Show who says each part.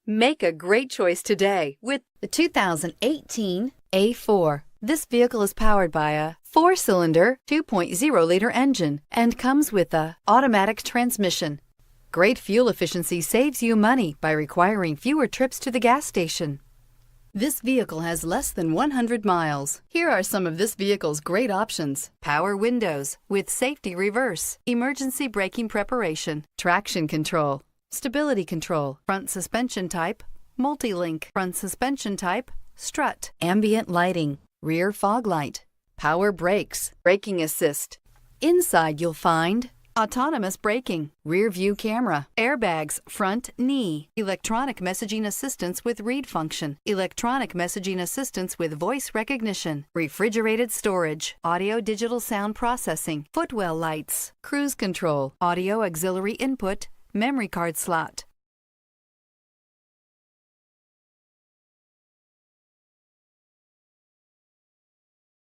Speaker 1: Make a great choice today with the 2018 A4. This vehicle is powered by a 4-cylinder, 2.0-liter engine and comes with a automatic transmission. Great fuel efficiency saves you money by requiring fewer trips to the gas station. This vehicle has less than 100 miles. Here are some of this vehicle's great options: power windows with safety reverse, emergency braking preparation, traction control, stability control, front suspension type, multi-link, front suspension type, strut, ambient lighting, rear fog light, power brakes, braking assist. Inside you'll find autonomous braking, rear view camera, airbags, front knee, electronic messaging assistance with read function, electronic messaging assistance with voice recognition, refrigerated storage, audio digital sound processing, footwell lights, cruise control, audio auxiliary input, memory card slot,